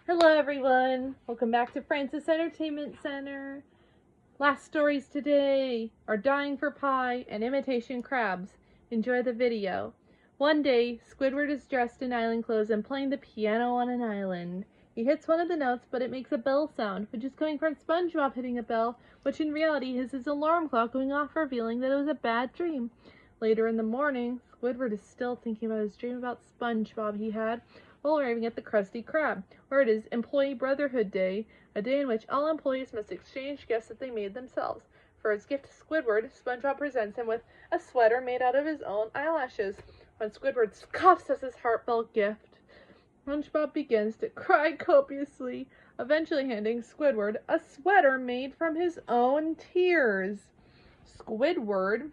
Hello everyone! Welcome back to Francis Entertainment Center. Last stories today are Dying for Pie and Imitation Crabs. Enjoy the video. One day, Squidward is dressed in island clothes and playing the piano on an island. He hits one of the notes, but it makes a bell sound, which is coming from SpongeBob hitting a bell, which in reality is his alarm clock going off, revealing that it was a bad dream. Later in the morning, Squidward is still thinking about his dream about SpongeBob he had while arriving at the Krusty Krab, where it is Employee Brotherhood Day, a day in which all employees must exchange gifts that they made themselves. For his gift to Squidward, SpongeBob presents him with a sweater made out of his own eyelashes. When Squidward scoffs at his heartfelt gift, SpongeBob begins to cry copiously, eventually handing Squidward a sweater made from his own tears. Squidward,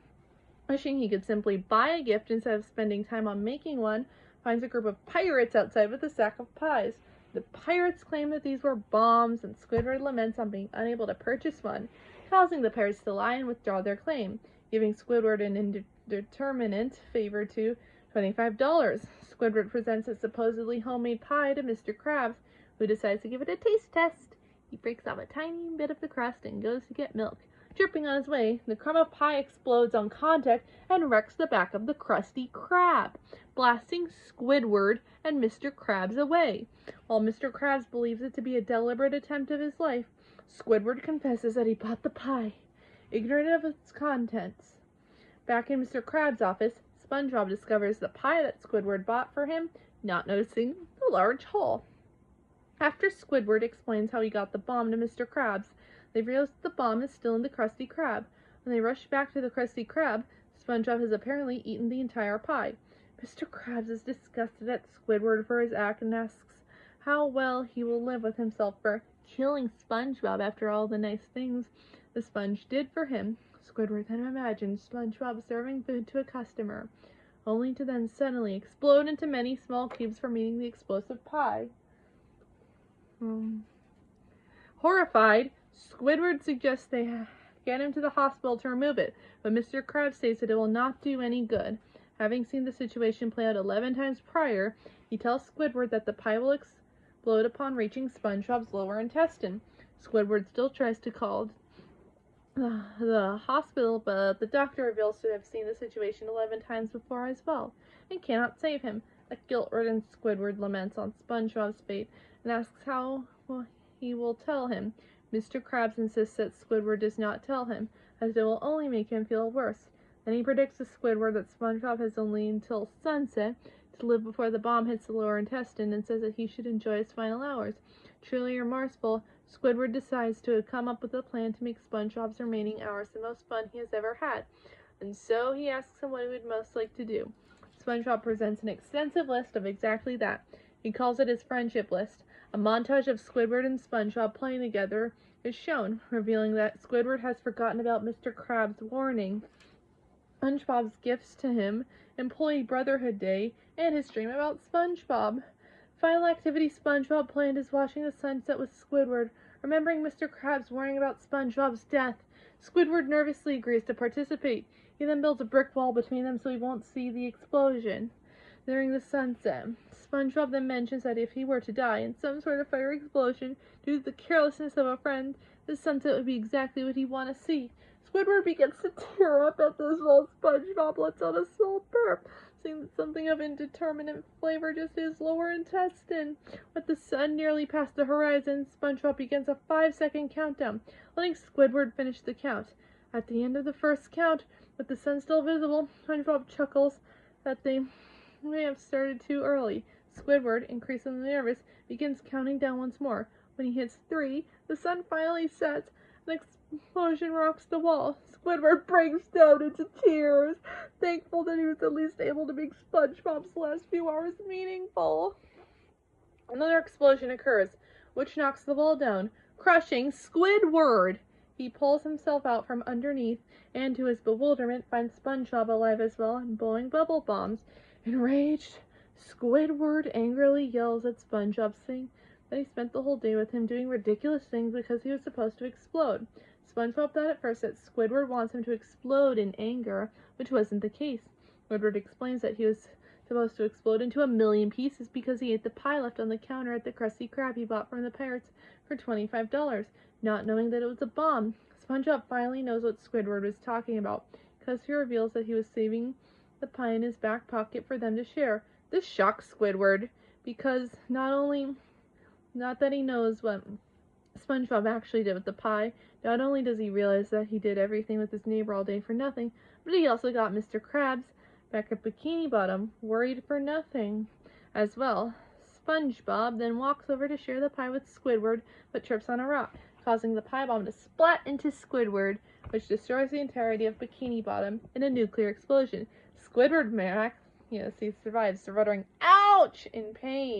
wishing he could simply buy a gift instead of spending time on making one, finds a group of pirates outside with a sack of pies. The pirates claim that these were bombs, and Squidward laments on being unable to purchase one, causing the pirates to lie and withdraw their claim, giving Squidward an indeterminate favor to $25. Squidward presents a supposedly homemade pie to Mr. Krabs, who decides to give it a taste test. He breaks off a tiny bit of the crust and goes to get milk. Dripping on his way, the crumb of pie explodes on contact and wrecks the back of the Krusty Krab, blasting Squidward and Mr. Krabs away. While Mr. Krabs believes it to be a deliberate attempt of his life, Squidward confesses that he bought the pie, ignorant of its contents. Back in Mr. Krabs' office, SpongeBob discovers the pie that Squidward bought for him, not noticing the large hole. After Squidward explains how he got the bomb to Mr. Krabs, they realize the bomb is still in the Krusty Krab. When they rush back to the Krusty Krab, SpongeBob has apparently eaten the entire pie. Mr. Krabs is disgusted at Squidward for his act and asks how well he will live with himself for killing SpongeBob after all the nice things the sponge did for him. Squidward then imagines SpongeBob serving food to a customer, only to then suddenly explode into many small cubes from eating the explosive pie. Horrified, Squidward suggests they get him to the hospital to remove it, but Mr. Krabs states that it will not do any good. Having seen the situation play out 11 times prior, he tells Squidward that the pie will explode upon reaching SpongeBob's lower intestine. Squidward still tries to call the hospital, but the doctor reveals to have seen the situation 11 times before as well, and cannot save him. A guilt-ridden Squidward laments on SpongeBob's fate and asks how he will tell him. Mr. Krabs insists that Squidward does not tell him, as it will only make him feel worse. Then he predicts to Squidward that SpongeBob has only until sunset to live before the bomb hits the lower intestine, and says that he should enjoy his final hours. Truly remorseful, Squidward decides to come up with a plan to make SpongeBob's remaining hours the most fun he has ever had, and so he asks him what he would most like to do. SpongeBob presents an extensive list of exactly that. He calls it his friendship list. A montage of Squidward and SpongeBob playing together is shown, revealing that Squidward has forgotten about Mr. Krabs' warning, SpongeBob's gifts to him, Employee Brotherhood Day, and his dream about SpongeBob. Final activity SpongeBob planned is watching the sunset with Squidward, remembering Mr. Krabs' warning about SpongeBob's death. Squidward nervously agrees to participate. He then builds a brick wall between them so he won't see the explosion. During the sunset, SpongeBob then mentions that if he were to die in some sort of fire explosion due to the carelessness of a friend, the sunset would be exactly what he'd want to see. Squidward begins to tear up at this while SpongeBob lets out a small burp, seeing that something of indeterminate flavor just his lower intestine. With the sun nearly past the horizon, SpongeBob begins a 5-second countdown, letting Squidward finish the count. At the end of the first count, with the sun still visible, SpongeBob chuckles that they may have started too early. Squidward, increasingly nervous, begins counting down once more. When he hits 3, the sun finally sets. An explosion rocks the wall. Squidward breaks down into tears, thankful that he was at least able to make SpongeBob's last few hours meaningful. Another explosion occurs, which knocks the wall down, crushing Squidward. He pulls himself out from underneath, and to his bewilderment finds SpongeBob alive as well and blowing bubble bombs. Enraged, Squidward angrily yells at SpongeBob, saying that he spent the whole day with him doing ridiculous things because he was supposed to explode. SpongeBob thought at first that Squidward wants him to explode in anger, which wasn't the case. Squidward explains that he was supposed to explode into a million pieces because he ate the pie left on the counter at the Krusty Krab he bought from the pirates for $25, not knowing that it was a bomb. SpongeBob finally knows what Squidward was talking about, because he reveals that he was saving the pie in his back pocket for them to share. This shocks Squidward, because not that he knows what SpongeBob actually did with the pie, not only does he realize that he did everything with his neighbor all day for nothing, but he also got Mr. Krabs back at Bikini Bottom worried for nothing as well. SpongeBob then walks over to share the pie with Squidward, but trips on a rock, causing the pie bomb to splat into Squidward, which destroys the entirety of Bikini Bottom in a nuclear explosion. Squidward, he survives, surrendering, ouch, in pain.